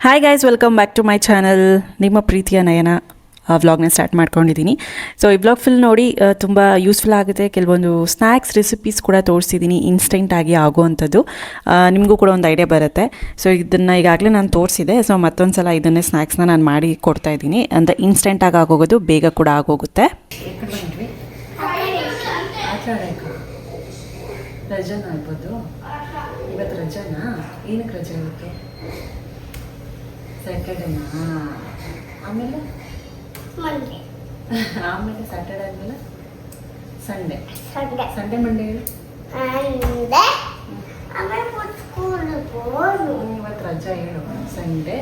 Hi guys, welcome back to my channel. ನಿಮ್ಮ ಪ್ರೀತಿಯ ನಯನ ವ್ಲಾಗ್ನ ಸ್ಟಾರ್ಟ್ ಮಾಡ್ಕೊಂಡಿದ್ದೀನಿ. ಸೊ ಈ ವ್ಲಾಗ್ ಫುಲ್ ನೋಡಿ, ತುಂಬ ಯೂಸ್ಫುಲ್ ಆಗುತ್ತೆ. ಕೆಲವೊಂದು ಸ್ನ್ಯಾಕ್ಸ್ ರೆಸಿಪೀಸ್ ಕೂಡ ತೋರಿಸಿದ್ದೀನಿ, ಇನ್ಸ್ಟೆಂಟಾಗಿ ಆಗುವಂಥದ್ದು. ನಿಮಗೂ ಕೂಡ ಒಂದು ಐಡಿಯಾ ಬರುತ್ತೆ. ಸೊ ಇದನ್ನು ಈಗಾಗಲೇ ನಾನು ತೋರಿಸಿದೆ. ಸೊ ಮತ್ತೊಂದು ಸಲ ಇದನ್ನೇ ಸ್ನ್ಯಾಕ್ಸ್ನ ನಾನು ಮಾಡಿ ಕೊಡ್ತಾ ಇದ್ದೀನಿ. ಅಂದರೆ ಇನ್ಸ್ಟೆಂಟಾಗಿ ಆಗೋಗೋದು, ಬೇಗ ಕೂಡ ಆಗೋಗುತ್ತೆ. ರಜನ ಆಗ್ಬೋದು ಇವತ್ತು. ರಜನಾ? ಏನಕ್ಕೆ ರಜೆ ಇರುತ್ತೆ? ಸ್ಯಾಟರ್ಡೇನಾ? ಆಮೇಲೆ ಆಮೇಲೆ ಸ್ಯಾಟರ್ಡೆ ಆದಮೇಲೆ ಸಂಡೇ. ಸಂಡೇ ಮಂಡೇ ಹೇಳು. ಇವತ್ತು ರಜಾ ಹೇಳು. Sunday,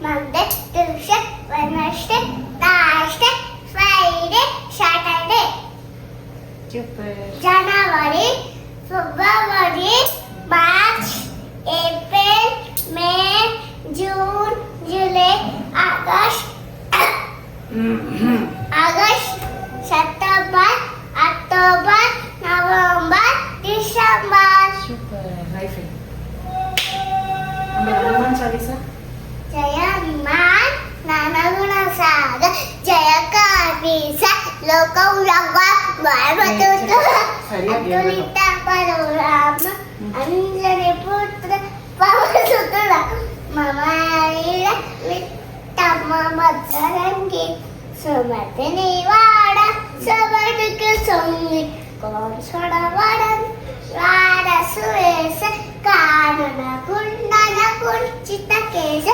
Monday, Tuesday, Wednesday, Thursday, Friday, Saturday. January, February, March, April, May, June, July, August, September, October, November, December. Hanuman Chalisa. ಜಯ ಹನುಮಾನ್ ನನಗುಣ ಸಾಗ ಜಯ ಕಾಪೀಸ ಲೋಕ ಉಲಗ ಬಾಳ್ಮತುತ ಅತುಲಿತ ಪರರಾಮ ಅಂಜನೆ ಪುತ್ರ ಪವಸುತುಲ ಮಮಾಯಿಲ ವಿತ್ತಮ್ಮ ಮದ್ದರಂಗಿ ಸುಮತಿ ನಿವಾಡ ಸಬಡುಕ ಸೊಂಗಿ ಕೋನ್ಸೊಡವಡನ್ ರಾಡ ಸುರೇಶ ಕಾನನ ಕುಂಡನ ಕುಂಚಿತ ಕೇಶ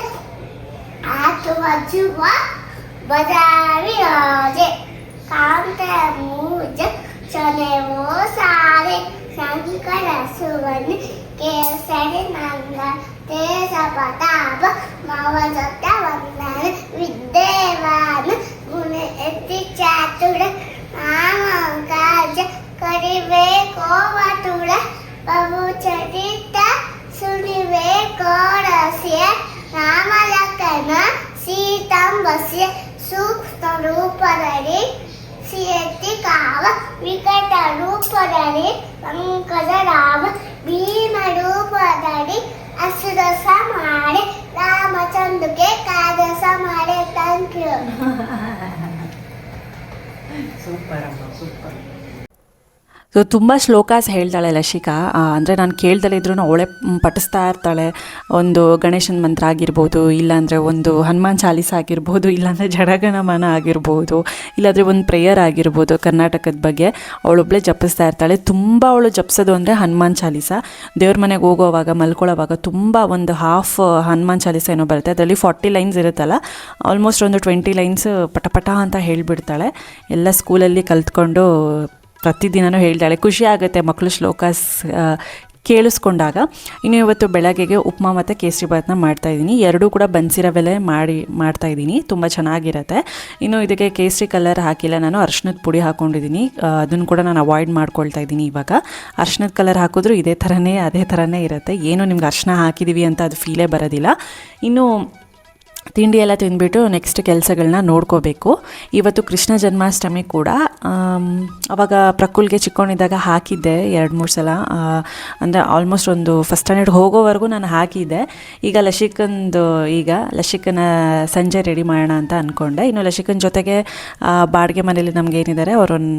ಆತುವಜುವ ಬಜಾರಿ ರಾಜೆ ಕಾಂತ ಮೂಜ ಚನೆವೋ ಸಾರೆ ಶಂಕರ ಸುವರ್ಣ ಕೇಸರಿ ನಂಗ ತೇಜ ಪತಾಪ ಮವಜತ ವಂದನ ವಿದ್ಯೇವಾನ ಗುಣ ಎತ್ತಿ ಚಾತುರ ನಾಮ ಕಾಜ ಕರಿವೆ ಕೋವಟುಳ ಬಹು ಚರಿತ ಸುನಿವೆ ಕೋರಸ್ಯ ರಾಮಲಕ್ಕನ ಸೀತಂಬಸ್ಯ ಸೂಕ್ಷ್ಮ ರೂಪದಲ್ಲಿ ಸಿಯತಿ ಕಾವ ವಿಕಟ ರೂಪದಲ್ಲಿ ಪಂಕಜ ರಾಮ ಭೀಮ ರೂಪದಲ್ಲಿ ಅಸುರಸ ಮಾಡಿ ರಾಮಚಂದ್ರಗೆ ಕಾದಸ ಮಾಡಿ. Thank you. ಸೂಪರ್ ಅಮ್ಮ, ಸೂಪರ್. ಸೊ ತುಂಬ ಶ್ಲೋಕಾಸ್ ಹೇಳ್ತಾಳೆ ಲಶಿಕಾ. ಅಂದರೆ ನಾನು ಕೇಳ್ದಲೇ ಇದ್ರೂ ಅವಳೇ ಪಠಿಸ್ತಾ ಇರ್ತಾಳೆ. ಒಂದು ಗಣೇಶನ ಮಂತ್ರ ಆಗಿರ್ಬೋದು, ಇಲ್ಲಾಂದರೆ ಒಂದು ಹನುಮಾನ್ ಚಾಲೀಸ ಆಗಿರ್ಬೋದು, ಇಲ್ಲಾಂದರೆ ಜಡಗಣಮನ ಆಗಿರ್ಬೋದು, ಇಲ್ಲಾಂದರೆ ಒಂದು ಪ್ರೇಯರ್ ಆಗಿರ್ಬೋದು ಕರ್ನಾಟಕದ ಬಗ್ಗೆ ಅವಳೊಬ್ಬಳೇ ಜಪಿಸ್ತಾ ಇರ್ತಾಳೆ. ತುಂಬ ಅವಳು ಜಪಿಸೋದು ಅಂದರೆ ಹನುಮಾನ್ ಚಾಲೀಸ. ದೇವ್ರ ಮನೆಗೆ ಹೋಗೋವಾಗ, ಮಲ್ಕೊಳ್ಳೋವಾಗ ತುಂಬ ಒಂದು ಹಾಫ್ ಹನುಮಾನ್ ಚಾಲೀಸ ಏನೋ ಬರುತ್ತೆ. ಅದರಲ್ಲಿ 40 ಲೈನ್ಸ್ ಇರುತ್ತಲ್ಲ, ಆಲ್ಮೋಸ್ಟ್ ಒಂದು 20 ಲೈನ್ಸ್ ಪಟ ಅಂತ ಹೇಳಿಬಿಡ್ತಾಳೆ. ಎಲ್ಲ ಸ್ಕೂಲಲ್ಲಿ ಕಲ್ತ್ಕೊಂಡು ಪ್ರತಿದಿನವೂ ಹೇಳ್ತಾಳೆ. ಖುಷಿ ಆಗುತ್ತೆ ಮಕ್ಕಳು ಶ್ಲೋಕಾಸ್ ಕೇಳಿಸ್ಕೊಂಡಾಗ. ಇನ್ನು ಇವತ್ತು ಬೆಳಗ್ಗೆಗೆ ಉಪ್ಮಾ ಮತ್ತು ಕೇಸರಿ ಭಾತ್ನ ಮಾಡ್ತಾಯಿದ್ದೀನಿ. ಎರಡೂ ಕೂಡ ಬನ್ಸಿರವೆಲೆ ಮಾಡ್ತಾಯಿದ್ದೀನಿ. ತುಂಬ ಚೆನ್ನಾಗಿರುತ್ತೆ. ಇನ್ನು ಇದಕ್ಕೆ ಕೇಸರಿ ಕಲರ್ ಹಾಕಿಲ್ಲ, ನಾನು ಅರ್ಶಿನದ ಪುಡಿ ಹಾಕ್ಕೊಂಡಿದ್ದೀನಿ. ಅದನ್ನು ಕೂಡ ನಾನು ಅವಾಯ್ಡ್ ಮಾಡ್ಕೊಳ್ತಾ ಇದ್ದೀನಿ. ಇವಾಗ ಅರ್ಶಿನದ ಕಲರ್ ಹಾಕಿದ್ರೂ ಅದೇ ಥರನೇ ಇರುತ್ತೆ. ಏನು ನಿಮ್ಗೆ ಅರ್ಶಿನ ಹಾಕಿದ್ದೀವಿ ಅಂತ ಅದು ಫೀಲೇ ಬರೋದಿಲ್ಲ. ಇನ್ನು ತಿಂಡಿ ಎಲ್ಲ ತಿಂದುಬಿಟ್ಟು ನೆಕ್ಸ್ಟ್ ಕೆಲಸಗಳನ್ನ ನೋಡ್ಕೋಬೇಕು. ಇವತ್ತು ಕೃಷ್ಣ ಜನ್ಮಾಷ್ಟಮಿ ಕೂಡ. ಆವಾಗ ಪ್ರಕುಲ್ಗೆ ಚಿಕ್ಕವನಿದ್ದಾಗ ಹಾಕಿದ್ದೆ 2-3 ಸಲ. ಅಂದರೆ ಆಲ್ಮೋಸ್ಟ್ ಒಂದು ಫಸ್ಟ್ ಸ್ಟ್ಯಾಂಡರ್ಡ್ ಹೋಗೋವರೆಗೂ ನಾನು ಹಾಕಿದ್ದೆ. ಈಗ ಲಶಿಕನ ಸಂಜೆ ರೆಡಿ ಮಾಡೋಣ ಅಂತ ಅಂದ್ಕೊಂಡೆ. ಇನ್ನು ಲಶಿಕನ ಜೊತೆಗೆ ಬಾಡಿಗೆ ಮನೇಲಿ ನಮ್ಗೆ ಏನಿದ್ದಾರೆ ಅವರೊಂದು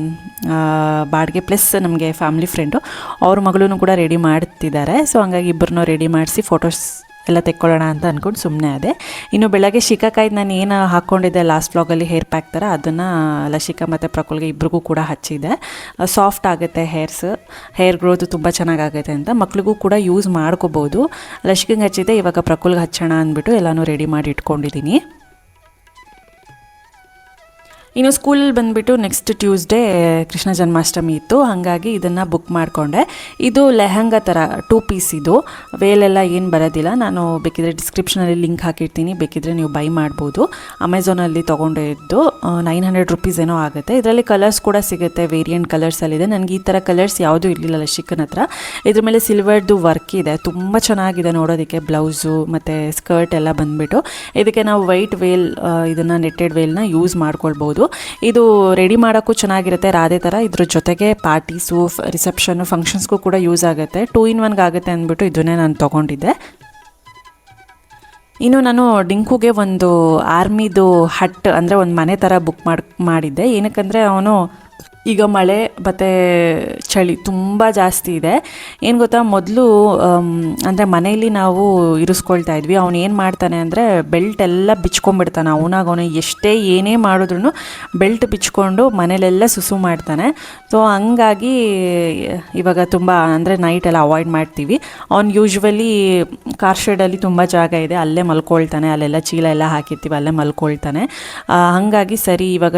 ಬಾಡಿಗೆ ಪ್ಲಸ್ ನಮಗೆ ಫ್ಯಾಮಿಲಿ ಫ್ರೆಂಡು, ಅವ್ರ ಮಗಳೂ ಕೂಡ ರೆಡಿ ಮಾಡ್ತಿದ್ದಾರೆ. ಸೊ ಹಂಗಾಗಿ ಇಬ್ಬರನ್ನೂ ರೆಡಿ ಮಾಡಿಸಿ ಫೋಟೋಸ್ ಎಲ್ಲ ತೆಕ್ಕೊಳ್ಳೋಣ ಅಂತ ಅಂದ್ಕೊಂಡು ಸುಮ್ಮನೆ ಅದೇ. ಇನ್ನು ಬೆಳಗ್ಗೆ ಶಿಕಾಕಾಯ್ದು ನಾನು ಏನು ಹಾಕ್ಕೊಂಡಿದ್ದೆ ಲಾಸ್ಟ್ ವ್ಲಾಗಲ್ಲಿ ಹೇರ್ ಪ್ಯಾಕ್ ಥರ, ಅದನ್ನು ಲಶಿಕಾ ಮತ್ತು ಪ್ರಕುಲ್ಗೆ ಇಬ್ರಿಗೂ ಕೂಡ ಹಚ್ಚಿದೆ. ಸಾಫ್ಟ್ ಆಗುತ್ತೆ ಹೇರ್ ಗ್ರೋತ್ ತುಂಬ ಚೆನ್ನಾಗಾಗುತ್ತೆ ಅಂತ. ಮಕ್ಳಿಗೂ ಕೂಡ ಯೂಸ್ ಮಾಡ್ಕೋಬೋದು. ಲಶಿಕಂಗೆ ಹಚ್ಚಿದ್ದೆ, ಇವಾಗ ಪ್ರಕುಲ್ಗೆ ಹಚ್ಚೋಣ ಅಂದ್ಬಿಟ್ಟು ಎಲ್ಲನೂ ರೆಡಿ ಮಾಡಿ ಇಟ್ಕೊಂಡಿದ್ದೀನಿ. ಇನ್ನು ಸ್ಕೂಲಲ್ಲಿ ಬಂದುಬಿಟ್ಟು ನೆಕ್ಸ್ಟ್ ಟ್ಯೂಸ್ಡೇ ಕೃಷ್ಣ ಜನ್ಮಾಷ್ಟಮಿ ಇತ್ತು. ಹಾಗಾಗಿ ಇದನ್ನು ಬುಕ್ ಮಾಡಿಕೊಂಡೆ. ಇದು ಲೆಹಂಗಾ ಥರ 2 ಪೀಸ್. ಇದು ವೇಲೆಲ್ಲ ಏನು ಬರೋದಿಲ್ಲ. ನಾನು ಬೇಕಿದ್ರೆ ಡಿಸ್ಕ್ರಿಪ್ಷನಲ್ಲಿ ಲಿಂಕ್ ಹಾಕಿರ್ತೀನಿ, ಬೇಕಿದ್ರೆ ನೀವು ಬೈ ಮಾಡ್ಬೋದು. ಅಮೆಝಾನಲ್ಲಿ ತೊಗೊಂಡಿದ್ದು 900 ರುಪೀಸ್ ಏನೋ ಆಗುತ್ತೆ. ಇದರಲ್ಲಿ ಕಲರ್ಸ್ ಕೂಡ ಸಿಗುತ್ತೆ, ವೇರಿಯಂಟ್ ಕಲರ್ಸಲ್ಲಿದೆ. ನನಗೆ ಈ ಥರ ಕಲರ್ಸ್ ಯಾವುದೂ ಇರಲಿಲ್ಲ ಲಶಿಕನ ಹತ್ರ. ಇದ್ರ ಮೇಲೆ ಸಿಲ್ವರ್ದು ವರ್ಕ್ ಇದೆ, ತುಂಬ ಚೆನ್ನಾಗಿದೆ ನೋಡೋದಕ್ಕೆ. ಬ್ಲೌಸು ಮತ್ತು ಸ್ಕರ್ಟ್ ಎಲ್ಲ ಬಂದುಬಿಟ್ಟು ಇದಕ್ಕೆ ನಾವು ವೈಟ್ ವೇಲ್, ಇದನ್ನು ನೆಟ್ಟೆಡ್ ವೇಲ್ನ ಯೂಸ್ ಮಾಡ್ಕೊಳ್ಬೋದು. ಇದು ರೆಡಿ ಮಾಡೋಕ್ಕೂ ಚೆನ್ನಾಗಿರುತ್ತೆ ರಾಧೆ ಥರ. ಇದ್ರ ಜೊತೆಗೆ ಪಾರ್ಟೀಸು, ರಿಸೆಪ್ಷನ್ನು, ಫಂಕ್ಷನ್ಸ್ಗೂ ಕೂಡ ಯೂಸ್ ಆಗುತ್ತೆ. 2 in 1 ಆಗುತ್ತೆ ಅಂದ್ಬಿಟ್ಟು ಇದನ್ನೇ ನಾನು ತೊಗೊಂಡಿದ್ದೆ. ಇನ್ನು ನಾನು ಡಿಂಕುಗೆ ಒಂದು ಆರ್ಮಿದು ಹಟ್ ಅಂದರೆ ಒಂದು ಮನೆ ಥರ ಬುಕ್ ಮಾಡಿದ್ದೆ. ಏನಕ್ಕಂದರೆ ಅವನು ಈಗ ಮಳೆ ಮತ್ತು ಚಳಿ ತುಂಬ ಜಾಸ್ತಿ ಇದೆ. ಏನು ಗೊತ್ತಾ, ಮೊದಲು ಅಂದರೆ ಮನೆಯಲ್ಲಿ ನಾವು ಇರಿಸ್ಕೊಳ್ತಾ ಇದ್ವಿ. ಅವನು ಏನು ಮಾಡ್ತಾನೆ ಅಂದರೆ ಬೆಲ್ಟ್ ಎಲ್ಲ ಬಿಚ್ಕೊಂಡ್ಬಿಡ್ತಾನೆ. ಅವನು ಎಷ್ಟೇ ಏನೇ ಮಾಡಿದ್ರು ಬೆಲ್ಟ್ ಬಿಚ್ಕೊಂಡು ಮನೇಲೆಲ್ಲ ಸುಸು ಮಾಡ್ತಾನೆ. ಸೊ ಹಂಗಾಗಿ ಇವಾಗ ತುಂಬ ಅಂದರೆ ನೈಟೆಲ್ಲ ಅವಾಯ್ಡ್ ಮಾಡ್ತೀವಿ. ಅವ್ನು ಯೂಶ್ವಲಿ ಕಾರ್ ಶೆಡಲ್ಲಿ ತುಂಬ ಜಾಗ ಇದೆ, ಅಲ್ಲೇ ಮಲ್ಕೊಳ್ತಾನೆ. ಅಲ್ಲೆಲ್ಲ ಚೀಲ ಎಲ್ಲ ಹಾಕಿರ್ತೀವಿ, ಅಲ್ಲೇ ಮಲ್ಕೊಳ್ತಾನೆ. ಹಾಗಾಗಿ ಸರಿ ಇವಾಗ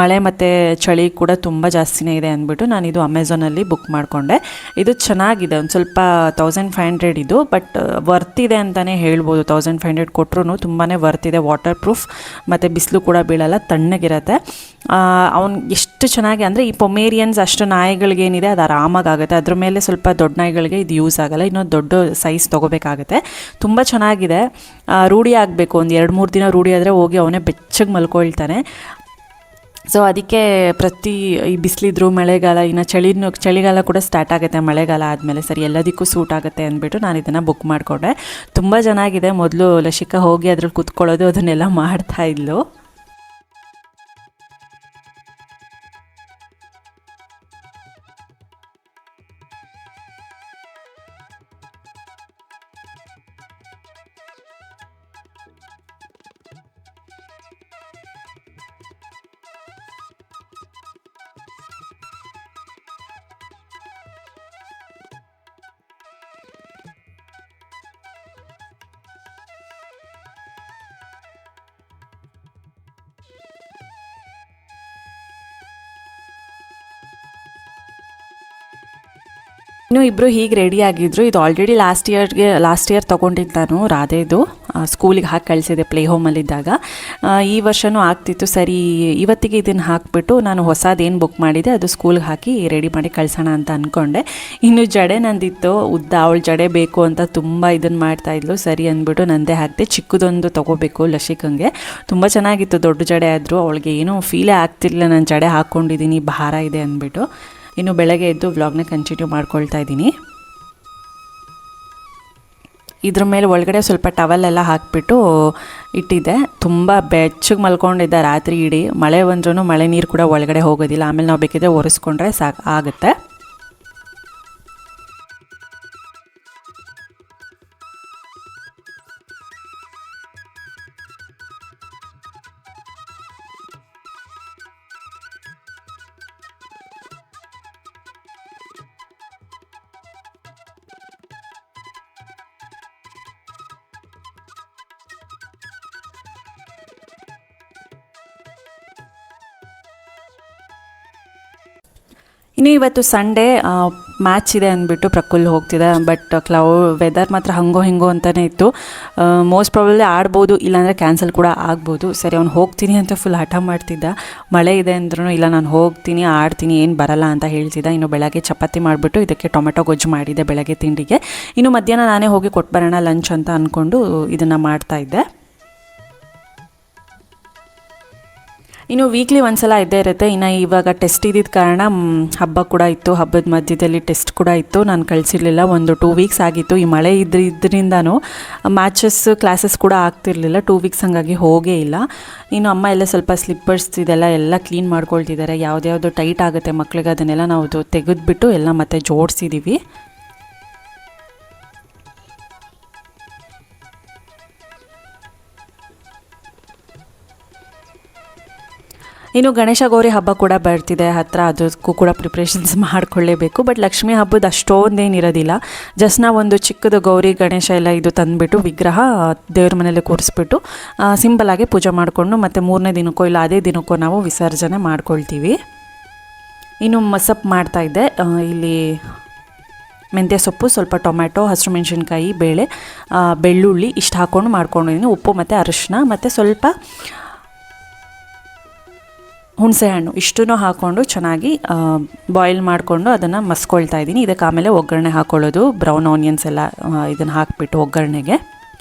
ಮಳೆ ಮತ್ತು ಚಳಿ ಕೂಡ ತುಂಬ ಜಾಸ್ತಿನೇ ಇದೆ ಅಂದ್ಬಿಟ್ಟು ನಾನು ಇದು ಅಮೆಝಾನಲ್ಲಿ ಬುಕ್ ಮಾಡಿಕೊಂಡೆ. ಇದು ಚೆನ್ನಾಗಿದೆ, ಒಂದು ಸ್ವಲ್ಪ 1500 ಇದು, ಬಟ್ ವರ್ತ್ ಇದೆ ಅಂತಲೇ ಹೇಳ್ಬೋದು. 1500 ಕೊಟ್ಟರು ತುಂಬಾ ವರ್ತ್ ಇದೆ. ವಾಟರ್ ಪ್ರೂಫ್ ಮತ್ತು ಬಿಸಿಲು ಕೂಡ ಬೀಳಲ್ಲ, ತಣ್ಣಗಿರುತ್ತೆ. ಅವ್ನು ಎಷ್ಟು ಚೆನ್ನಾಗಿ ಅಂದರೆ ಈ ಪೊಮೇರಿಯನ್ಸ್ ಅಷ್ಟು ನಾಯಿಗಳಿಗೇನಿದೆ ಅದು ಆರಾಮಾಗುತ್ತೆ. ಅದ್ರ ಮೇಲೆ ಸ್ವಲ್ಪ ದೊಡ್ಡ ನಾಯಿಗಳಿಗೆ ಇದು ಯೂಸ್ ಆಗಲ್ಲ, ಇನ್ನೊಂದು ದೊಡ್ಡ ಸೈಜ್ ತೊಗೋಬೇಕಾಗುತ್ತೆ. ತುಂಬ ಚೆನ್ನಾಗಿದೆ. ರೂಢಿ ಆಗಬೇಕು, ಒಂದು 2-3 ದಿನ ರೂಢಿ ಆದರೆ ಹೋಗಿ ಅವನೇ ಬೆಚ್ಚಗೆ ಮಲ್ಕೊಳ್ತಾನೆ. ಸೊ ಅದಕ್ಕೆ ಈ ಬಿಸಿಲಿದ್ರು ಮಳೆಗಾಲ, ಇನ್ನು ಚಳಿಗಾಲ ಕೂಡ ಸ್ಟಾರ್ಟ್ ಆಗುತ್ತೆ ಮಳೆಗಾಲ ಆದಮೇಲೆ, ಸರಿ ಎಲ್ಲದಕ್ಕೂ ಸೂಟ್ ಆಗುತ್ತೆ ಅಂದ್ಬಿಟ್ಟು ನಾನು ಇದನ್ನು ಬುಕ್ ಮಾಡಿಕೊಂಡೆ. ತುಂಬ ಚೆನ್ನಾಗಿದೆ. ಮೊದಲು ಲಶಿಕಾ ಹೋಗಿ ಅದ್ರಲ್ಲಿ ಕೂತ್ಕೊಳ್ಳೋದು ಅದನ್ನೆಲ್ಲ ಮಾಡ್ತಾಯಿದ್ಲು. ಇನ್ನು ಇಬ್ಬರು ಹೀಗೆ ರೆಡಿ ಆಗಿದ್ರು. ಇದು ಆಲ್ರೆಡಿ ಲಾಸ್ಟ್ ಇಯರ್ ತೊಗೊಂಡಿದ್ದು ನಾನು ರಾಧೆದು, ಸ್ಕೂಲಿಗೆ ಹಾಕಿ ಕಳಿಸಿದೆ ಪ್ಲೇ ಹೋಮಲ್ಲಿದ್ದಾಗ. ಈ ವರ್ಷವೂ ಆಗ್ತಿತ್ತು. ಸರಿ ಇವತ್ತಿಗೆ ಇದನ್ನು ಹಾಕಿಬಿಟ್ಟು ನಾನು ಹೊಸದೇನು ಬುಕ್ ಮಾಡಿದೆ ಅದು ಸ್ಕೂಲ್ಗೆ ಹಾಕಿ ರೆಡಿ ಮಾಡಿ ಕಳ್ಸೋಣ ಅಂತ ಅಂದ್ಕೊಂಡೆ. ಇನ್ನು ಜಡೆ ನಂದಿತ್ತು ಉದ್ದ, ಅವಳು ಜಡೆ ಬೇಕು ಅಂತ ತುಂಬ ಇದನ್ನು ಮಾಡ್ತಾಯಿದ್ಲು. ಸರಿ ಅಂದ್ಬಿಟ್ಟು ನಂದೇ ಹಾಕಿದೆ. ಚಿಕ್ಕದೊಂದು ತೊಗೋಬೇಕು ಲಶಿಕಂಗೆ. ತುಂಬ ಚೆನ್ನಾಗಿತ್ತು, ದೊಡ್ಡ ಜಡೆ ಆದರೂ ಅವಳಿಗೆ ಏನೂ ಫೀಲೇ ಆಗ್ತಿರ್ಲಿಲ್ಲ ನಾನು ಜಡೆ ಹಾಕ್ಕೊಂಡಿದ್ದೀನಿ ಭಾರ ಇದೆ ಅಂದ್ಬಿಟ್ಟು. ಇನ್ನು ಬೆಳಗ್ಗೆ ಎದ್ದು ವ್ಲಾಗ್ನ ಕಂಟಿನ್ಯೂ ಮಾಡ್ಕೊಳ್ತಾ ಇದ್ದೀನಿ. ಇದ್ರ ಮೇಲೆ ಒಳಗಡೆ ಸ್ವಲ್ಪ ಟವಲೆಲ್ಲ ಹಾಕಿಬಿಟ್ಟು ಇಟ್ಟಿದ್ದೆ. ತುಂಬ ಬೆಚ್ಚಗೆ ಮಲ್ಕೊಂಡಿದ್ದೆ ರಾತ್ರಿ ಇಡೀ. ಮಳೆ ಬಂದ್ರೂ ಮಳೆ ನೀರು ಕೂಡ ಒಳಗಡೆ ಹೋಗೋದಿಲ್ಲ. ಆಮೇಲೆ ನಾವು ಬೇಕಿದ್ರೆ ಒರೆಸ್ಕೊಂಡ್ರೆ ಆಗುತ್ತೆ. ಇನ್ನು ಇವತ್ತು ಸಂಡೇ ಮ್ಯಾಚ್ ಇದೆ ಅಂದ್ಬಿಟ್ಟು ಪ್ರಕುಲ್ ಹೋಗ್ತಿದೆ. ಬಟ್ ವೆದರ್ ಮಾತ್ರ ಹಂಗೋ ಹಿಂಗೋ ಅಂತಲೇ ಇತ್ತು. ಮೋಸ್ಟ್ ಪ್ರಾಬಬ್ಲಿ ಆಡ್ಬೋದು, ಇಲ್ಲಾಂದರೆ ಕ್ಯಾನ್ಸಲ್ ಕೂಡ ಆಗ್ಬೋದು. ಸರಿ ಅವ್ನು ಹೋಗ್ತೀನಿ ಅಂತ ಫುಲ್ ಹಠ ಮಾಡ್ತಿದ್ದ. ಮಳೆ ಇದೆ ಅಂದ್ರೂ ಇಲ್ಲ ನಾನು ಹೋಗ್ತೀನಿ ಆಡ್ತೀನಿ ಏನು ಬರಲ್ಲ ಅಂತ ಹೇಳ್ತಿದ್ದ. ಇನ್ನು ಬೆಳಗ್ಗೆ ಚಪಾತಿ ಮಾಡಿಬಿಟ್ಟು ಇದಕ್ಕೆ ಟೊಮೆಟೊ ಗೊಜ್ಜು ಮಾಡಿದ್ದೆ ಬೆಳಗ್ಗೆ ತಿಂಡಿಗೆ. ಇನ್ನು ಮಧ್ಯಾಹ್ನ ನಾನೇ ಹೋಗಿ ಕೊಟ್ಟು ಬರೋಣ ಲಂಚ್ ಅಂತ ಅಂದ್ಕೊಂಡು ಇದನ್ನು ಮಾಡ್ತಾಯಿದ್ದೆ. ಇನ್ನು ವೀಕ್ಲಿ ಒಂದ್ಸಲ ಇದ್ದೇ ಇರುತ್ತೆ. ಇನ್ನು ಇವಾಗ ಟೆಸ್ಟ್ ಇದ್ದಿದ್ದ ಕಾರಣ ಹಬ್ಬ ಕೂಡ ಇತ್ತು, ಹಬ್ಬದ ಮಧ್ಯದಲ್ಲಿ ಟೆಸ್ಟ್ ಕೂಡ ಇತ್ತು. ನಾನು ಕಳಿಸಿರ್ಲಿಲ್ಲ, ಒಂದು 2 ವೀಕ್ಸ್ ಆಗಿತ್ತು. ಈ ಮಳೆ ಇದರಿಂದನೂ ಮ್ಯಾಚಸ್ ಕ್ಲಾಸಸ್ ಕೂಡ ಆಗ್ತಿರ್ಲಿಲ್ಲ. 2 ವೀಕ್ಸ್ ಹಾಗಾಗಿ ಹೋಗೇ ಇಲ್ಲ. ಇನ್ನು ಅಮ್ಮ ಎಲ್ಲ ಸ್ವಲ್ಪ ಸ್ಲಿಪ್ಪರ್ಸ್ ಎಲ್ಲ ಕ್ಲೀನ್ ಮಾಡ್ಕೊಳ್ತಿದ್ದಾರೆ. ಯಾವುದ್ಯಾವುದು ಟೈಟ್ ಆಗುತ್ತೆ ಮಕ್ಳಿಗೆ ಅದನ್ನೆಲ್ಲ ನಾವು ತೆಗೆದುಬಿಟ್ಟು ಎಲ್ಲ ಮತ್ತೆ ಜೋಡಿಸಿದ್ದೀವಿ. ಇನ್ನು ಗಣೇಶ ಗೌರಿ ಹಬ್ಬ ಕೂಡ ಬರ್ತಿದೆ ಹತ್ತಿರ, ಅದಕ್ಕೂ ಕೂಡ ಪ್ರಿಪ್ರೇಷನ್ಸ್ ಮಾಡಿಕೊಳ್ಳೇಬೇಕು. ಬಟ್ ಲಕ್ಷ್ಮೀ ಹಬ್ಬದ ಅಷ್ಟೊಂದೇನಿರೋದಿಲ್ಲ. ಜಸ್ಟ್ ನಾವು ಒಂದು ಚಿಕ್ಕದು ಗೌರಿ ಗಣೇಶ ಎಲ್ಲ ಇದು ತಂದುಬಿಟ್ಟು ವಿಗ್ರಹ ದೇವ್ರ ಮನೇಲಿ ಕೂರಿಸ್ಬಿಟ್ಟು ಸಿಂಪಲಾಗಿ ಪೂಜೆ ಮಾಡಿಕೊಂಡು ಮತ್ತು 3ನೇ ದಿನಕ್ಕೋ ಇಲ್ಲ ಅದೇ ದಿನಕ್ಕೋ ನಾವು ವಿಸರ್ಜನೆ ಮಾಡ್ಕೊಳ್ತೀವಿ. ಇನ್ನು ಮಸಪ್ ಮಾಡ್ತಾಯಿದ್ದೆ. ಇಲ್ಲಿ ಮೆಂತ್ಯ ಸೊಪ್ಪು, ಸ್ವಲ್ಪ ಟೊಮ್ಯಾಟೊ, ಹಸಿರು ಮೆಣಸಿನ್ಕಾಯಿ, ಬೇಳೆ, ಬೆಳ್ಳುಳ್ಳಿ ಇಷ್ಟು ಹಾಕ್ಕೊಂಡು ಮಾಡ್ಕೊಂಡಿದ್ದೀನಿ. ಉಪ್ಪು ಮತ್ತು ಅರಿಶಿನ ಮತ್ತು ಸ್ವಲ್ಪ ಹುಣಸೆಹಣ್ಣು ಇಷ್ಟನ್ನು ಹಾಕ್ಕೊಂಡು ಚೆನ್ನಾಗಿ ಬಾಯ್ಲ್ ಮಾಡಿಕೊಂಡು ಅದನ್ನು ಮಸ್ಕೊಳ್ತಾ ಇದ್ದೀನಿ. ಇದಕ್ಕೆ ಆಮೇಲೆ ಒಗ್ಗರಣೆ ಹಾಕ್ಕೊಳ್ಳೋದು, ಬ್ರೌನ್ ಆನಿಯನ್ಸ್ ಎಲ್ಲ ಇದನ್ನು ಹಾಕಿಬಿಟ್ಟು ಒಗ್ಗರಣೆಗೆ.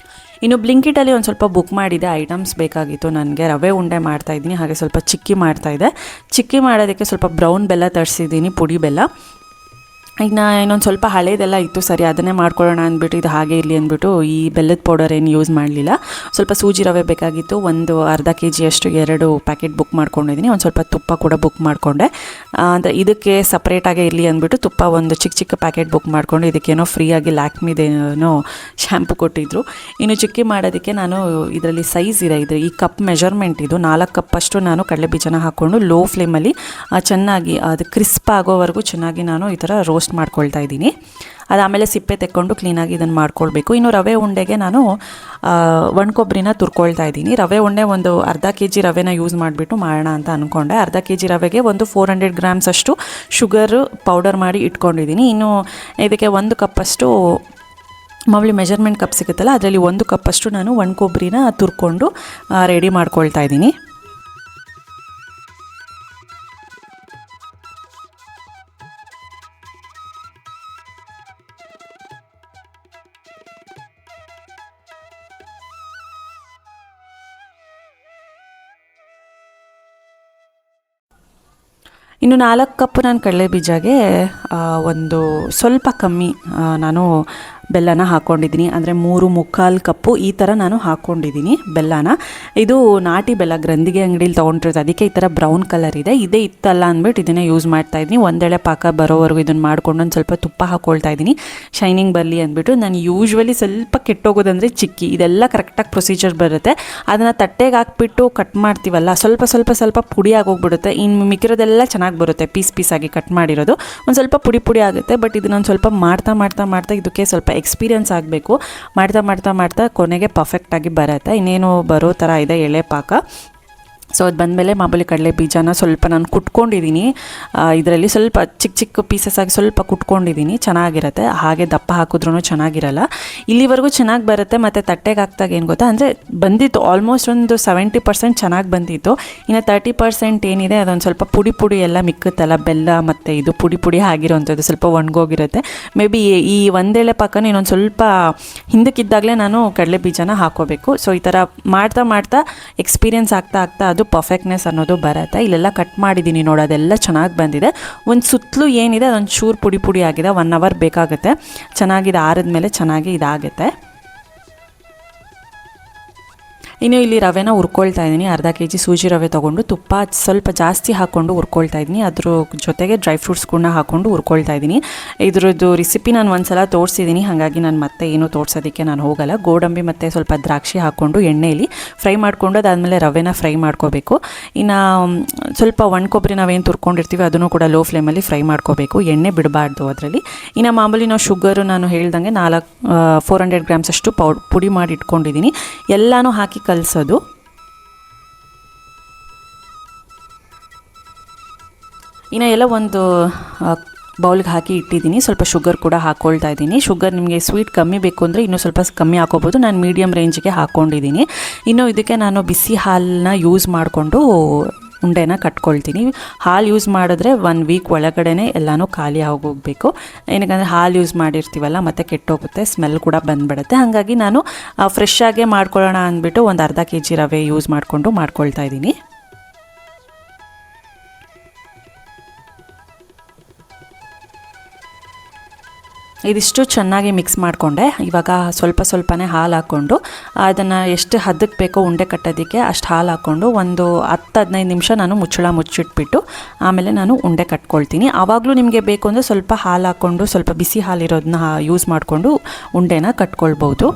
ಇನ್ನು ಬ್ಲಿಂಕಿಟಲ್ಲಿ ಒಂದು ಸ್ವಲ್ಪ ಬುಕ್ ಮಾಡಿದೆ, ಐಟಮ್ಸ್ ಬೇಕಾಗಿತ್ತು ನನಗೆ. ರವೆ ಉಂಡೆ ಮಾಡ್ತಾಯಿದ್ದೀನಿ, ಹಾಗೆ ಸ್ವಲ್ಪ ಚಿಕ್ಕಿ ಮಾಡ್ತಾಯಿದ್ದೆ. ಚಿಕ್ಕಿ ಮಾಡೋದಕ್ಕೆ ಸ್ವಲ್ಪ ಬ್ರೌನ್ ಬೆಲ್ಲ ತರಿಸಿದ್ದೀನಿ, ಪುಡಿ ಬೆಲ್ಲ. ಇನ್ನು ಇನ್ನೊಂದು ಸ್ವಲ್ಪ ಹಳೇದೆಲ್ಲ ಇತ್ತು, ಸರಿ ಅದನ್ನೇ ಮಾಡ್ಕೊಳ್ಳೋಣ ಅಂದ್ಬಿಟ್ಟು ಇದು ಹಾಗೆ ಇರಲಿ ಅಂದ್ಬಿಟ್ಟು ಈ ಬೆಲ್ಲದ ಪೌಡರ್ ಏನು ಯೂಸ್ ಮಾಡಲಿಲ್ಲ. ಸ್ವಲ್ಪ ಸೂಜಿ ರವೆ ಬೇಕಾಗಿತ್ತು, ಒಂದು ಅರ್ಧ kg ಅಷ್ಟು 2 ಪ್ಯಾಕೆಟ್ ಬುಕ್ ಮಾಡ್ಕೊಂಡಿದ್ದೀನಿ. ಒಂದು ಸ್ವಲ್ಪ ತುಪ್ಪ ಕೂಡ ಬುಕ್ ಮಾಡಿಕೊಂಡೆ. ಅಂದರೆ ಇದಕ್ಕೆ ಸಪ್ರೇಟಾಗೇ ಇರಲಿ ಅಂದ್ಬಿಟ್ಟು ತುಪ್ಪ ಒಂದು ಚಿಕ್ಕ ಪ್ಯಾಕೆಟ್ ಬುಕ್ ಮಾಡಿಕೊಂಡು ಇದಕ್ಕೇನೋ ಫ್ರೀಯಾಗಿ ಲ್ಯಾಕ್ಮಿದೇನೋ ಶ್ಯಾಂಪು ಕೊಟ್ಟಿದ್ದರು. ಇನ್ನು ಚಿಕ್ಕಿ ಮಾಡೋದಕ್ಕೆ ನಾನು ಇದರಲ್ಲಿ ಸೈಜ್ ಇದೆ, ಈ ಕಪ್ ಮೆಜರ್ಮೆಂಟ್ ಇದು 4 ಕಪ್ಪಷ್ಟು ನಾನು ಕಡಲೆ ಬೀಜನ ಹಾಕ್ಕೊಂಡು ಲೋ ಫ್ಲೇಮಲ್ಲಿ ಚೆನ್ನಾಗಿ ಅದು ಕ್ರಿಸ್ಪ್ ಆಗೋವರೆಗೂ ಚೆನ್ನಾಗಿ ನಾನು ಈ ಥರ ರೋಸ್ಟ್ ಮಾಡ್ಕೊಳ್ತಾ ಇದ್ದೀನಿ. ಅದಾದಮೇಲೆ ಸಿಪ್ಪೆ ತೆಕ್ಕೊಂಡು ಕ್ಲೀನಾಗಿ ಇದನ್ನು ಮಾಡ್ಕೊಳ್ಬೇಕು. ಇನ್ನು ರವೆ ಉಂಡೆಗೆ ನಾನು ಒಣ ಕೊಬ್ಬರಿನ ತುರ್ಕೊಳ್ತಾ ಇದ್ದೀನಿ. ರವೆ ಉಂಡೆ ಒಂದು ಅರ್ಧ kg ರವೆನ ಯೂಸ್ ಮಾಡಿಬಿಟ್ಟು ಮಾಡೋಣ ಅಂತ ಅಂದ್ಕೊಂಡೆ. ಅರ್ಧ kg ರವೆಗೆ ಒಂದು 400 ಗ್ರಾಮ್ಸ್ ಅಷ್ಟು ಶುಗರು ಪೌಡರ್ ಮಾಡಿ ಇಟ್ಕೊಂಡಿದ್ದೀನಿ. ಇನ್ನು ಇದಕ್ಕೆ 1 ಕಪ್ಪಷ್ಟು ಮಾಮೂಲಿ ಮೆಜರ್ಮೆಂಟ್ ಕಪ್ ಸಿಗುತ್ತಲ್ಲ, ಅದರಲ್ಲಿ 1 ಕಪ್ಪಷ್ಟು ನಾನು ಒಣ ಕೊಬ್ಬರಿನ ತುರ್ಕೊಂಡು ರೆಡಿ ಮಾಡ್ಕೊಳ್ತಾ ಇದ್ದೀನಿ. ಇನ್ನು 4 ಕಪ್ ನಾನು ಕಡಲೆ ಬೀಜಗೆ ಒಂದು ಸ್ವಲ್ಪ ಕಮ್ಮಿ ನಾನು ಬೆಲ್ಲನ ಹಾಕ್ಕೊಂಡಿದ್ದೀನಿ. ಅಂದರೆ 3 ಕಪ್ಪು ಈ ಥರ ನಾನು ಹಾಕ್ಕೊಂಡಿದ್ದೀನಿ ಬೆಲ್ಲನ. ಇದು ನಾಟಿ ಬೆಲ್ಲ, ಗ್ರಂಥಿಗೆ ಅಂಗಡಿಲಿ ತೊಗೊಂಡಿರೋದು, ಅದಕ್ಕೆ ಈ ಥರ ಬ್ರೌನ್ ಕಲರ್ ಇದೆ. ಇದೇ ಇತ್ತಲ್ಲ ಅಂದ್ಬಿಟ್ಟು ಇದನ್ನೇ ಯೂಸ್ ಮಾಡ್ತಾಯಿದ್ದೀನಿ. ಒಂದೆಳೆ ಪಾಕ ಬರೋವರೆಗೂ ಇದನ್ನು ಮಾಡ್ಕೊಂಡು ಒಂದು ಸ್ವಲ್ಪ ತುಪ್ಪ ಹಾಕ್ಕೊಳ್ತಾ ಇದ್ದೀನಿ, ಶೈನಿಂಗ್ ಬರಲಿ ಅಂದ್ಬಿಟ್ಟು. ನಾನು ಯೂಶ್ವಲಿ ಸ್ವಲ್ಪ ಕೆಟ್ಟೋಗೋದಂದರೆ ಚಿಕ್ಕಿ, ಇದೆಲ್ಲ ಕರೆಕ್ಟಾಗಿ ಪ್ರೊಸೀಜರ್ ಬರುತ್ತೆ. ಅದನ್ನು ತಟ್ಟೆಗೆ ಹಾಕ್ಬಿಟ್ಟು ಕಟ್ ಮಾಡ್ತೀವಲ್ಲ, ಸ್ವಲ್ಪ ಪುಡಿ ಆಗೋಗ್ಬಿಡುತ್ತೆ. ಇನ್ನು ಮಿಕ್ಕಿರೋದೆಲ್ಲ ಚೆನ್ನಾಗಿ ಬರುತ್ತೆ, ಪೀಸಾಗಿ ಕಟ್ ಮಾಡಿರೋದು ಒಂದು ಸ್ವಲ್ಪ ಪುಡಿ ಆಗುತ್ತೆ. ಬಟ್ ಇದನ್ನೊಂದು ಸ್ವಲ್ಪ ಮಾಡ್ತಾ ಇದಕ್ಕೆ ಸ್ವಲ್ಪ ಎಕ್ಸ್ಪೀರಿಯನ್ಸ್ ಆಗಬೇಕು. ಮಾಡ್ತಾ ಕೊನೆಗೆ ಪರ್ಫೆಕ್ಟಾಗಿ ಬರುತ್ತೆ. ಇನ್ನೇನು ಬರೋ ಥರ ಇದೆ ಎಳೆ ಪಾಕ. ಸೊ ಅದು ಬಂದಮೇಲೆ ಮಾಮೂಲಿ ಕಡಲೆ ಬೀಜನ ಸ್ವಲ್ಪ ನಾನು ಕುಟ್ಕೊಂಡಿದ್ದೀನಿ. ಇದರಲ್ಲಿ ಸ್ವಲ್ಪ ಚಿಕ್ಕ ಪೀಸಸ್ ಆಗಿ ಸ್ವಲ್ಪ ಕುಟ್ಕೊಂಡಿದ್ದೀನಿ, ಚೆನ್ನಾಗಿರುತ್ತೆ. ಹಾಗೆ ದಪ್ಪ ಹಾಕಿದ್ರೂ ಚೆನ್ನಾಗಿರಲ್ಲ. ಇಲ್ಲಿವರೆಗೂ ಚೆನ್ನಾಗಿ ಬರುತ್ತೆ. ಮತ್ತು ತಟ್ಟೆಗೆ ಹಾಕ್ದಾಗ ಏನು ಗೊತ್ತಾ, ಅಂದರೆ ಬಂದಿತ್ತು ಆಲ್ಮೋಸ್ಟ್ ಒಂದು 70% ಚೆನ್ನಾಗಿ ಬಂದಿತ್ತು. ಇನ್ನು 30% ಏನಿದೆ ಅದೊಂದು ಸ್ವಲ್ಪ ಪುಡಿ ಎಲ್ಲ ಮಿಕ್ಕುತ್ತಲ್ಲ, ಬೆಲ್ಲ ಮತ್ತು ಇದು ಪುಡಿ ಆಗಿರೋವಂಥದ್ದು ಸ್ವಲ್ಪ ಒಣಗೋಗಿರುತ್ತೆ. ಮೇ ಬಿ ಈ ಒಂದೇಳೆ ಪಾಕನ ಇನ್ನೊಂದು ಸ್ವಲ್ಪ ಹಿಂದಕ್ಕಿದ್ದಾಗಲೇ ನಾನು ಕಡಲೆ ಬೀಜನ ಹಾಕೋಬೇಕು. ಸೊ ಈ ಥರ ಮಾಡ್ತಾ ಎಕ್ಸ್ಪೀರಿಯನ್ಸ್ ಆಗ್ತಾ ಅದು ಪರ್ಫೆಕ್ಟ್ನೆಸ್ ಅನ್ನೋದು ಬರುತ್ತೆ. ಇಲ್ಲೆಲ್ಲ ಕಟ್ ಮಾಡಿದ್ದೀನಿ ನೋಡಿ, ಅದೆಲ್ಲ ಚೆನ್ನಾಗಿ ಬಂದಿದೆ. ಒಂದು ಸುತ್ತಲೂ ಏನಿದೆ ಅದೊಂದು ಚೂರು ಪುಡಿ ಆಗಿದೆ. 1 ಅವರ್ ಬೇಕಾಗುತ್ತೆ. ಚೆನ್ನಾಗಿದೆ, ಆರಿದ್ಮೇಲೆ ಚೆನ್ನಾಗಿ ಇದಾಗುತ್ತೆ. ಇನ್ನು ಇಲ್ಲಿ ರವೆನ ಹುರ್ಕೊಳ್ತಾ ಇದ್ದೀನಿ. ಅರ್ಧ kg ಸೂಜಿ ರವೆ ತೊಗೊಂಡು ತುಪ್ಪ ಸ್ವಲ್ಪ ಜಾಸ್ತಿ ಹಾಕ್ಕೊಂಡು ಹುರ್ಕೊಳ್ತಾ ಇದ್ದೀನಿ. ಅದ್ರ ಜೊತೆಗೆ ಡ್ರೈ ಫ್ರೂಟ್ಸ್ಗಳನ್ನ ಹಾಕ್ಕೊಂಡು ಹುರ್ಕೊಳ್ತಾ ಇದ್ದೀನಿ. ಇದ್ರದ್ದು ರೆಸಿಪಿ ನಾನು ಒಂದು ಸಲ ತೋರಿಸಿದ್ದೀನಿ, ಹಾಗಾಗಿ ನಾನು ಮತ್ತೆ ಏನೂ ತೋರಿಸೋದಕ್ಕೆ ನಾನು ಹೋಗಲ್ಲ. ಗೋಡಂಬಿ ಮತ್ತು ಸ್ವಲ್ಪ ದ್ರಾಕ್ಷಿ ಹಾಕ್ಕೊಂಡು ಎಣ್ಣೆಯಲ್ಲಿ ಫ್ರೈ ಮಾಡಿಕೊಂಡು ಅದಾದಮೇಲೆ ರವೆನ ಫ್ರೈ ಮಾಡ್ಕೋಬೇಕು. ಇನ್ನು ಸ್ವಲ್ಪ ಒಣ ಕೊಬ್ಬರಿ ನಾವೇನು ತುರ್ಕೊಂಡಿರ್ತೀವಿ ಅದನ್ನು ಕೂಡ ಲೋ ಫ್ಲೇಮಲ್ಲಿ ಫ್ರೈ ಮಾಡ್ಕೋಬೇಕು, ಎಣ್ಣೆ ಬಿಡಬಾರ್ದು ಅದರಲ್ಲಿ. ಇನ್ನು ಮಾಮೂಲಿ ನಾವು ಶುಗರು ನಾನು ಹೇಳ್ದಂಗೆ 400 ಗ್ರಾಮ್ಸ್ ಅಷ್ಟು ಪುಡಿ ಮಾಡಿ ಇಟ್ಕೊಂಡಿದ್ದೀನಿ. ಎಲ್ಲನೂ ಹಾಕಿ ಕಲಿಸೋದು. ಇನ್ನು ಎಲ್ಲ ಒಂದು ಬೌಲ್ಗೆ ಹಾಕಿ ಇಟ್ಟಿದ್ದೀನಿ. ಸ್ವಲ್ಪ ಶುಗರ್ ಕೂಡ ಹಾಕ್ಕೊಳ್ತಾ ಇದ್ದೀನಿ. ಶುಗರ್ ನಿಮಗೆ ಸ್ವೀಟ್ ಕಮ್ಮಿ ಬೇಕು ಅಂದರೆ ಇನ್ನೂ ಸ್ವಲ್ಪ ಕಮ್ಮಿ ಹಾಕೋಬೋದು. ನಾನು ಮೀಡಿಯಮ್ ರೇಂಜಿಗೆ ಹಾಕ್ಕೊಂಡಿದ್ದೀನಿ. ಇನ್ನು ಇದಕ್ಕೆ ನಾನು ಬಿಸಿ ಹಾಲನ್ನ ಯೂಸ್ ಮಾಡಿಕೊಂಡು ಉಂಡೆನ ಕಟ್ಕೊಳ್ತೀನಿ. ಹಾಲು ಯೂಸ್ ಮಾಡಿದ್ರೆ 1 ವೀಕ್ ಒಳಗಡೆ ಎಲ್ಲನೂ ಖಾಲಿ ಆಗೋಗಬೇಕು. ಏನಕ್ಕಂದರೆ ಹಾಲು ಯೂಸ್ ಮಾಡಿರ್ತೀವಲ್ಲ ಮತ್ತು ಕೆಟ್ಟೋಗುತ್ತೆ, ಸ್ಮೆಲ್ ಕೂಡ ಬಂದುಬಿಡುತ್ತೆ. ಹಾಗಾಗಿ ನಾನು ಫ್ರೆಶ್ ಆಗೇ ಮಾಡ್ಕೊಳ್ಳೋಣ ಅಂದ್ಬಿಟ್ಟು ಒಂದು ಅರ್ಧ kg ರವೆ ಯೂಸ್ ಮಾಡ್ಕೊಳ್ತಾ ಇದ್ದೀನಿ. ಇದಿಷ್ಟು ಚೆನ್ನಾಗಿ ಮಿಕ್ಸ್ ಮಾಡಿಕೊಂಡೆ. ಇವಾಗ ಸ್ವಲ್ಪನೇ ಹಾಲು ಹಾಕ್ಕೊಂಡು ಅದನ್ನು ಎಷ್ಟು ಹದಕ್ಕೆ ಬೇಕೋ ಉಂಡೆ ಕಟ್ಟೋದಕ್ಕೆ ಅಷ್ಟು ಹಾಲು ಹಾಕ್ಕೊಂಡು ಒಂದು 10-15 ನಿಮಿಷ ನಾನು ಮುಚ್ಚಿಟ್ಬಿಟ್ಟು ಆಮೇಲೆ ನಾನು ಉಂಡೆ ಕಟ್ಕೊಳ್ತೀನಿ. ಆವಾಗಲೂ ನಿಮಗೆ ಬೇಕು ಅಂದರೆ ಸ್ವಲ್ಪ ಹಾಲು ಹಾಕ್ಕೊಂಡು ಸ್ವಲ್ಪ ಬಿಸಿ ಹಾಲಿರೋದನ್ನ ಯೂಸ್ ಮಾಡಿಕೊಂಡು ಉಂಡೆನ ಕಟ್ಕೊಳ್ಬೋದು.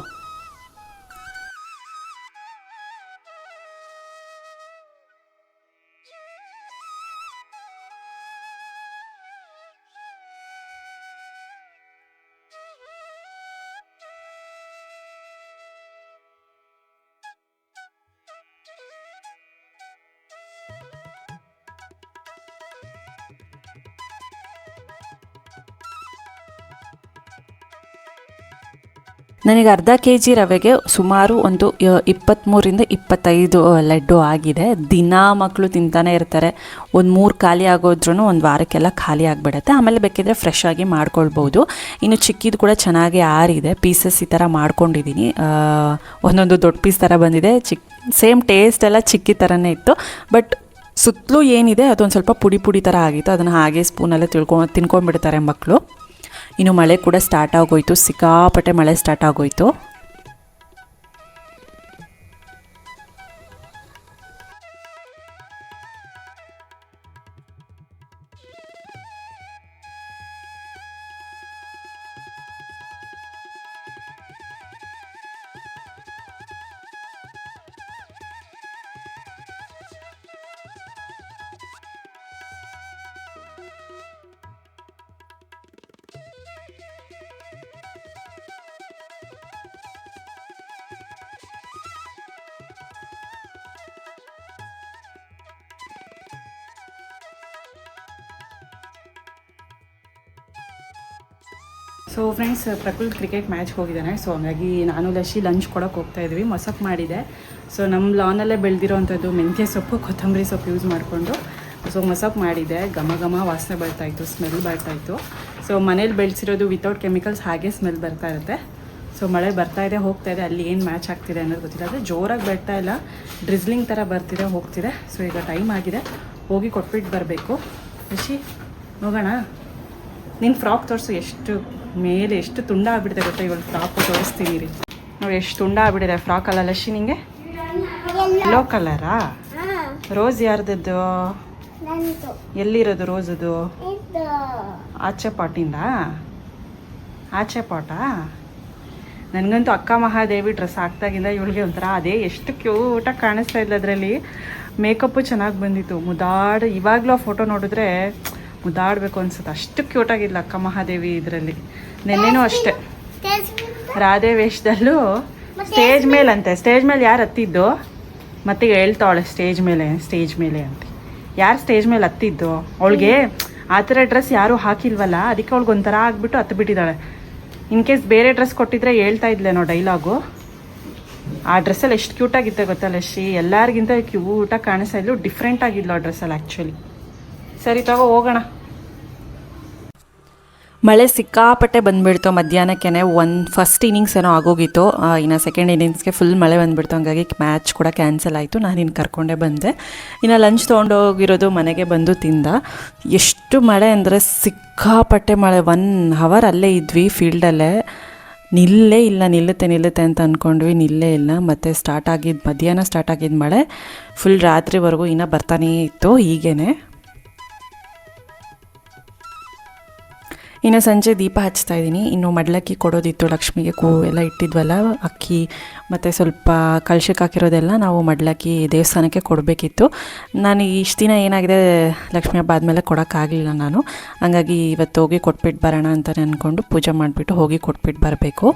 ನನಗೆ ಅರ್ಧ kg ರವೆಗೆ ಸುಮಾರು ಒಂದು 23-25 ಲಡ್ಡು ಆಗಿದೆ. ದಿನ ಮಕ್ಕಳು ತಿಂತಾನೆ ಇರ್ತಾರೆ. ಒಂದು 3 ಖಾಲಿ ಆಗೋದ್ರೂ ಒಂದು ವಾರಕ್ಕೆಲ್ಲ ಖಾಲಿ ಆಗಿಬಿಡುತ್ತೆ. ಆಮೇಲೆ ಬೇಕಿದ್ರೆ ಫ್ರೆಶ್ ಆಗಿ ಮಾಡ್ಕೊಳ್ಬೋದು. ಇನ್ನು ಚಿಕ್ಕಿದು ಕೂಡ ಚೆನ್ನಾಗಿ ಆರಿದೆ. ಪೀಸಸ್ ಈ ಥರ ಮಾಡ್ಕೊಂಡಿದ್ದೀನಿ. ಒಂದೊಂದು ದೊಡ್ಡ ಪೀಸ್ ಥರ ಬಂದಿದೆ. ಸೇಮ್ ಟೇಸ್ಟ್ ಎಲ್ಲ ಚಿಕ್ಕಿ ಥರನೇ ಇತ್ತು. ಬಟ್ ಸುತ್ತಲೂ ಏನಿದೆ ಅದೊಂದು ಸ್ವಲ್ಪ ಪುಡಿ ಥರ ಆಗಿತ್ತು. ಅದನ್ನು ಹಾಗೆ ಸ್ಪೂನಲ್ಲೇ ತಿನ್ಕೊಂಡ್ಬಿಡ್ತಾರೆ ಮಕ್ಕಳು. ಇನ್ನು ಮಳೆ ಕೂಡ ಸ್ಟಾರ್ಟ್ ಆಗೋಯಿತು, ಸಿಕ್ಕಾಪಟ್ಟೆ ಮಳೆ ಸ್ಟಾರ್ಟ್ ಆಗೋಯಿತು. ಸೊ ಫ್ರೆಂಡ್ಸ್, ಪ್ರಕೃಲ್ ಕ್ರಿಕೆಟ್ ಮ್ಯಾಚ್ ಹೋಗಿದ್ದಾನೆ. ಸೊ ಹಂಗಾಗಿ ನಾನು ಲಶಿ ಲಂಚ್ ಕೊಡೋಕೆ ಹೋಗ್ತಾಯಿದ್ವಿ. ಮೊಸಪ್ ಮಾಡಿದೆ. ಸೊ ನಮ್ಮ ಲಾನಲ್ಲೇ ಬೆಳೆದಿರೋವಂಥದ್ದು ಮೆಂತ್ಯ ಸೊಪ್ಪು, ಕೊತ್ತಂಬರಿ ಸೊಪ್ಪು ಯೂಸ್ ಮಾಡಿಕೊಂಡು ಸೊ ಮೊಸಪ್ ಮಾಡಿದೆ. ಘಮ ಘಮ ವಾಸನೆ ಬರ್ತಾಯಿತ್ತು, ಸ್ಮೆಲ್ ಬರ್ತಾಯಿತ್ತು. ಸೊ ಮನೇಲಿ ಬೆಳೆಸಿರೋದು ವಿತೌಟ್ ಕೆಮಿಕಲ್ಸ್, ಹಾಗೆ ಸ್ಮೆಲ್ ಬರ್ತಾ ಇರುತ್ತೆ. ಸೊ ಮಳೆ ಬರ್ತಾಯಿದೆ, ಹೋಗ್ತಾಯಿದೆ. ಅಲ್ಲಿ ಏನು ಮ್ಯಾಚ್ ಆಗ್ತಿದೆ ಅನ್ನೋದು ಗೊತ್ತಿಲ್ಲ. ಆದರೆ ಜೋರಾಗಿ ಬರ್ತಾ ಇಲ್ಲ, ಡ್ರಿಸ್ಲಿಂಗ್ ಥರ ಬರ್ತಿದೆ, ಹೋಗ್ತಿದೆ. ಸೊ ಈಗ ಟೈಮ್ ಆಗಿದೆ, ಹೋಗಿ ಕೊಟ್ಬಿಟ್ಟು ಬರಬೇಕು. ಲಶಿ ಹೋಗೋಣ. ನಿನ್ನ ಫ್ರಾಕ್ ತೋರಿಸು, ಎಷ್ಟು ಮೇಲೆ ಎಷ್ಟು ತುಂಡ ಆಗ್ಬಿಟ್ಟಿದೆ ಗೊತ್ತಾ. ಇವಾಗ ಫ್ರಾಕು ತೋರಿಸ್ತೀನಿ ರೀ. ನೋಡಿ ಎಷ್ಟು ತುಂಡ ಆಗ್ಬಿಟ್ಟಿದೆ ಫ್ರಾಕ್. ಅಲ್ಲ ಲಶಿ, ನಿಂಗೆ ಯೆಲ್ಲೋ ಕಲರಾ? ರೋಸ್ ಯಾರ್ದದ್ದು? ಎಲ್ಲಿರೋದು ರೋಸದು? ಆಚೆ ಪಾಟಿಂದ? ಆಚೆ ಪಾಟಾ? ನನಗಂತೂ ಅಕ್ಕ ಮಹಾದೇವಿ ಡ್ರೆಸ್ ಹಾಕ್ದಾಗಿಂದ ಇವಳಿಗೆ ಒಂಥರ ಅದೇ ಎಷ್ಟು ಕ್ಯೂಟಾಗಿ ಕಾಣಿಸ್ತಾ ಇಲ್ಲ. ಅದರಲ್ಲಿ ಮೇಕಪ್ಪು ಚೆನ್ನಾಗಿ ಬಂದಿತ್ತು, ಮುದಾಡ್. ಇವಾಗಲೂ ಆ ಫೋಟೋ ನೋಡಿದ್ರೆ ಮುದ್ದಾಡಬೇಕು ಅನ್ಸುತ್ತೆ, ಅಷ್ಟು ಕ್ಯೂಟಾಗಿಲ್ಲ ಅಕ್ಕ ಮಹಾದೇವಿ ಇದರಲ್ಲಿ. ನೆನ್ನೆನೂ ಅಷ್ಟೇ ರಾಧೆ ವೇಷದಲ್ಲೂ ಸ್ಟೇಜ್ ಮೇಲಂತೆ. ಸ್ಟೇಜ್ ಮೇಲೆ ಯಾರು ಹತ್ತಿದ್ದು? ಮತ್ತೆ ಹೇಳ್ತಾವಳೆ ಸ್ಟೇಜ್ ಮೇಲೆ ಅಂತ. ಯಾರು ಸ್ಟೇಜ್ ಮೇಲೆ ಹತ್ತಿದ್ದು? ಅವಳಿಗೆ ಆ ಥರ ಡ್ರೆಸ್ ಯಾರೂ ಹಾಕಿಲ್ವಲ್ಲ, ಅದಕ್ಕೆ ಅವಳಿಗೆ ಒಂಥರ ಆಗಿಬಿಟ್ಟು ಹತ್ತು ಬಿಟ್ಟಿದ್ದಾಳೆ. ಇನ್ ಕೇಸ್ ಬೇರೆ ಡ್ರೆಸ್ ಕೊಟ್ಟಿದ್ರೆ ಹೇಳ್ತಾ ಇದ್ಲೇನೋ ಡೈಲಾಗು. ಆ ಡ್ರೆಸ್ಸಲ್ಲಿ ಎಷ್ಟು ಕ್ಯೂಟಾಗಿತ್ತೆ ಗೊತ್ತಾ ಲಶಿ? ಎಲ್ಲರಿಗಿಂತ ಕ್ಯೂಟಾಗಿ ಕಾಣಿಸ್ತಾ ಇದ್ಲು, ಡಿಫ್ರೆಂಟ್ ಆಗಿದ್ಲು ಆ ಡ್ರೆಸ್ಸಲ್ಲಿ ಆ್ಯಕ್ಚುಲಿ. ಸರಿ ತಗೋ ಹೋಗೋಣ. ಮಳೆ ಸಿಕ್ಕಾಪಟ್ಟೆ ಬಂದುಬಿಡ್ತು ಮಧ್ಯಾಹ್ನಕ್ಕೆ. ಫಸ್ಟ್ ಇನ್ನಿಂಗ್ಸ್ ಏನೋ ಆಗೋಗಿತ್ತು, ಇನ್ನು ಸೆಕೆಂಡ್ ಇನ್ನಿಂಗ್ಸ್ಗೆ ಫುಲ್ ಮಳೆ ಬಂದುಬಿಡ್ತು. ಹಂಗಾಗಿ ಮ್ಯಾಚ್ ಕೂಡ ಕ್ಯಾನ್ಸಲ್ ಆಯಿತು. ನಾನು ಇನ್ನು ಕರ್ಕೊಂಡೇ ಬಂದೆ. ಇನ್ನು ಲಂಚ್ ತೊಗೊಂಡೋಗಿರೋದು ಮನೆಗೆ ಬಂದು ತಿಂದ. ಎಷ್ಟು ಮಳೆ ಅಂದರೆ ಸಿಕ್ಕಾಪಟ್ಟೆ ಮಳೆ. 1 ಅವರ್ ಅಲ್ಲೇ ಇದ್ವಿ ಫೀಲ್ಡಲ್ಲೇ. ನಿಲ್ಲುತ್ತೆ ಅಂತ ಅಂದ್ಕೊಂಡ್ವಿ, ನಿಲ್ಲೇ ಇಲ್ಲ. ಮತ್ತು ಮಧ್ಯಾಹ್ನ ಸ್ಟಾರ್ಟ್ ಆಗಿದ್ದು ಮಳೆ ಫುಲ್ ರಾತ್ರಿವರೆಗೂ ಇನ್ನೂ ಬರ್ತಾನೇ ಇತ್ತು ಹೀಗೇ. ಇನ್ನು ಸಂಜೆ ದೀಪ ಹಚ್ತಾ ಇದ್ದೀನಿ. ಇನ್ನು ಮಡ್ಲಕ್ಕಿ ಕೊಡೋದಿತ್ತು ಲಕ್ಷ್ಮಿಗೆ, ಎಲ್ಲ ಇಟ್ಟಿದ್ವಲ್ಲ ಅಕ್ಕಿ ಮತ್ತು ಸ್ವಲ್ಪ ಕಳ್ಶಕ್ಕೆ ಹಾಕಿರೋದೆಲ್ಲ ನಾವು ಮಡ್ಲಕ್ಕಿ ದೇವಸ್ಥಾನಕ್ಕೆ ಕೊಡಬೇಕಿತ್ತು. ನಾನು ಇಷ್ಟು ದಿನ ಏನಾಗಿದೆ, ಲಕ್ಷ್ಮಿ ಹಬ್ಬ ಆದಮೇಲೆ ಕೊಡೋಕ್ಕಾಗಲಿಲ್ಲ ನಾನು. ಹಂಗಾಗಿ ಇವತ್ತು ಹೋಗಿ ಕೊಟ್ಬಿಟ್ಟು ಬರೋಣ ಅಂತ ಅಂದ್ಕೊಂಡು ಪೂಜೆ ಮಾಡಿಬಿಟ್ಟು ಹೋಗಿ ಕೊಟ್ಬಿಟ್ಟು ಬರಬೇಕು.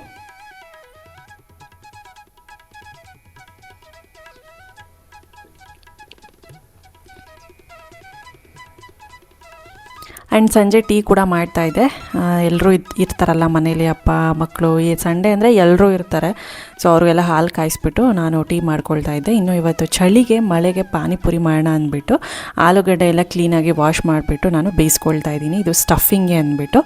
ಆ್ಯಂಡ್ ಸಂಜೆ ಟೀ ಕೂಡ ಮಾಡ್ತಾಯಿದ್ದೆ. ಎಲ್ಲರೂ ಇರ್ತಾರಲ್ಲ ಮನೇಲಿ, ಅಪ್ಪ ಮಕ್ಕಳು. ಈ ಸಂಡೇ ಅಂದರೆ ಎಲ್ಲರೂ ಇರ್ತಾರೆ. ಸೊ ಅವ್ರಿಗೆಲ್ಲ ಹಾಲು ಕಾಯಿಸ್ಬಿಟ್ಟು ನಾನು ಟೀ ಮಾಡ್ಕೊಳ್ತಾ ಇದ್ದೆ. ಇನ್ನು ಇವತ್ತು ಚಳಿಗೆ ಮಳೆಗೆ ಪಾನಿಪುರಿ ಮಾಡೋಣ ಅಂದ್ಬಿಟ್ಟು ಆಲೂಗಡ್ಡೆ ಎಲ್ಲ ಕ್ಲೀನಾಗಿ ವಾಶ್ ಮಾಡಿಬಿಟ್ಟು ನಾನು ಬೇಯಿಸ್ಕೊಳ್ತಾ ಇದ್ದೀನಿ. ಇದು ಸ್ಟಫಿಂಗ್ಗೆ ಅಂದ್ಬಿಟ್ಟು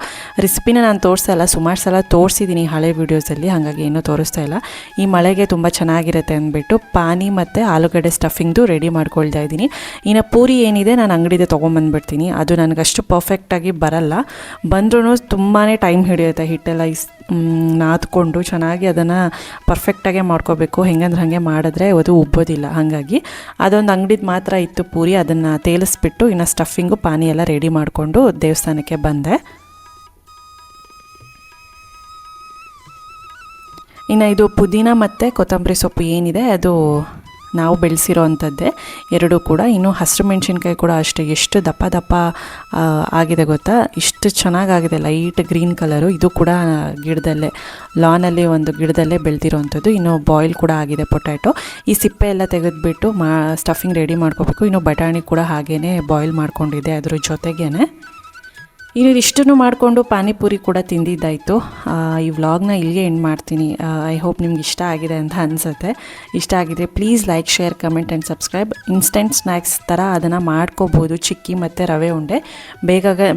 ರೆಸಿಪಿನ ನಾನು ತೋರಿಸ್ತಾ ಇಲ್ಲ, ಸುಮಾರು ಸಲ ತೋರಿಸಿದ್ದೀನಿ ಹಳೆ ವೀಡಿಯೋಸಲ್ಲಿ, ಹಾಗಾಗಿ ಏನೂ ತೋರಿಸ್ತಾ ಇಲ್ಲ. ಈ ಮಳೆಗೆ ತುಂಬ ಚೆನ್ನಾಗಿರುತ್ತೆ ಅಂದ್ಬಿಟ್ಟು ಪಾನಿ ಮತ್ತು ಆಲೂಗಡ್ಡೆ ಸ್ಟಫಿಂಗ್ದು ರೆಡಿ ಮಾಡ್ಕೊಳ್ತಾ ಇದ್ದೀನಿ. ಇನ್ನು ಪೂರಿ ಏನಿದೆ ನಾನು ಅಂಗಡಿದೆ ತೊಗೊಂಬಂದ್ಬಿಡ್ತೀನಿ. ಅದು ನನಗಷ್ಟು ಪರ್ಫೆಕ್ಟಾಗಿ ಬರಲ್ಲ, ಬಂದ್ರೂ ತುಂಬಾ ಟೈಮ್ ಹಿಡಿಯುತ್ತೆ. ಹಿಟ್ಟೆಲ್ಲ ನಾದ್ಕೊಂಡು ಚೆನ್ನಾಗಿ ಅದನ್ನು ಪರ್ಫೆಕ್ಟಾಗೆ ಮಾಡ್ಕೋಬೇಕು. ಹೆಂಗಂದ್ರೆ ಹಾಗೆ ಮಾಡಿದ್ರೆ ಅದು ಉಬ್ಬೋದಿಲ್ಲ. ಹಾಗಾಗಿ ಅದೊಂದು ಅಂಗಡಿದು ಮಾತ್ರ ಇತ್ತು ಪೂರಿ, ಅದನ್ನು ತೇಲಿಸ್ಬಿಟ್ಟು ಇನ್ನು ಸ್ಟಫಿಂಗು ಪಾನಿ ಎಲ್ಲ ರೆಡಿ ಮಾಡಿಕೊಂಡು ದೇವಸ್ಥಾನಕ್ಕೆ ಬಂದೆ. ಇನ್ನು ಇದು ಪುದೀನ ಮತ್ತು ಕೊತ್ತಂಬರಿ ಸೊಪ್ಪು ಏನಿದೆ ಅದು ನಾವು ಬೆಳೆಸಿರೋ ಅಂಥದ್ದೇ ಎರಡೂ ಕೂಡ. ಇನ್ನು ಹಸಿರು ಮೆಣಸಿನ್ಕಾಯಿ ಕೂಡ ಅಷ್ಟೇ, ಎಷ್ಟು ದಪ್ಪ ದಪ್ಪ ಆಗಿದೆ ಗೊತ್ತಾ, ಇಷ್ಟು ಚೆನ್ನಾಗಾಗಿದೆ, ಲೈಟ್ ಗ್ರೀನ್ ಕಲರು. ಇದು ಕೂಡ ಗಿಡದಲ್ಲೇ, ಲಾನಲ್ಲಿ ಒಂದು ಗಿಡದಲ್ಲೇ ಬೆಳೆದಿರೋವಂಥದ್ದು. ಇನ್ನು ಬಾಯ್ಲ್ ಕೂಡ ಆಗಿದೆ ಪೊಟ್ಯಾಟೊ. ಈ ಸಿಪ್ಪೆ ಎಲ್ಲ ತೆಗೆದುಬಿಟ್ಟು ಸ್ಟಫಿಂಗ್ ರೆಡಿ ಮಾಡ್ಕೋಬೇಕು. ಇನ್ನು ಬಟಾಣಿ ಕೂಡ ಹಾಗೇ ಬಾಯ್ಲ್ ಮಾಡ್ಕೊಂಡಿದ್ದೆ ಅದ್ರ ಜೊತೆಗೇ. ಇನ್ನು ಇಷ್ಟನ್ನು ಮಾಡಿಕೊಂಡು ಪಾನಿಪುರಿ ಕೂಡ ತಿಂದಿದ್ದಾಯಿತು. ಈ ವ್ಲಾಗ್ನ ಇಲ್ಲಿಗೆ ಎಂಡ್ ಮಾಡ್ತೀನಿ. ಐ ಹೋಪ್ ನಿಮ್ಗೆ ಇಷ್ಟ ಆಗಿದೆ ಅಂತ ಅನಿಸುತ್ತೆ. ಇಷ್ಟ ಆಗಿದ್ರೆ please like, share, comment and subscribe. Instant snacks ಥರ ಅದನ್ನು ಮಾಡ್ಕೋಬೋದು. ಚಿಕ್ಕಿ ಮತ್ತು ರವೆ ಉಂಡೆ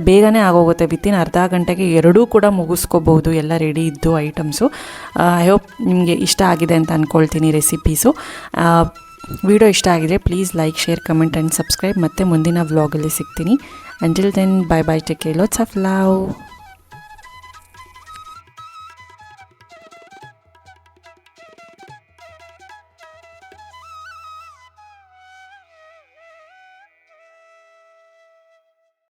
ಬೇಗನೆ ಆಗೋಗುತ್ತೆ. ವಿತಿನ್ ಅರ್ಧ ಗಂಟೆಗೆ ಎರಡೂ ಕೂಡ ಮುಗಿಸ್ಕೋಬೋದು, ಎಲ್ಲ ರೆಡಿ ಇದ್ದು ಐಟಮ್ಸು. ಐ ಹೋಪ್ ನಿಮಗೆ ಇಷ್ಟ ಆಗಿದೆ ಅಂತ ಅಂದ್ಕೊಳ್ತೀನಿ ರೆಸಿಪೀಸು. ವಿಡಿಯೋ ಇಷ್ಟ ಆಗಿದ್ರೆ please like, share, comment and subscribe. ಮತ್ತು ಮುಂದಿನ ವ್ಲಾಗಲ್ಲಿ ಸಿಗ್ತೀನಿ. Until then, bye bye, take care, lots of love.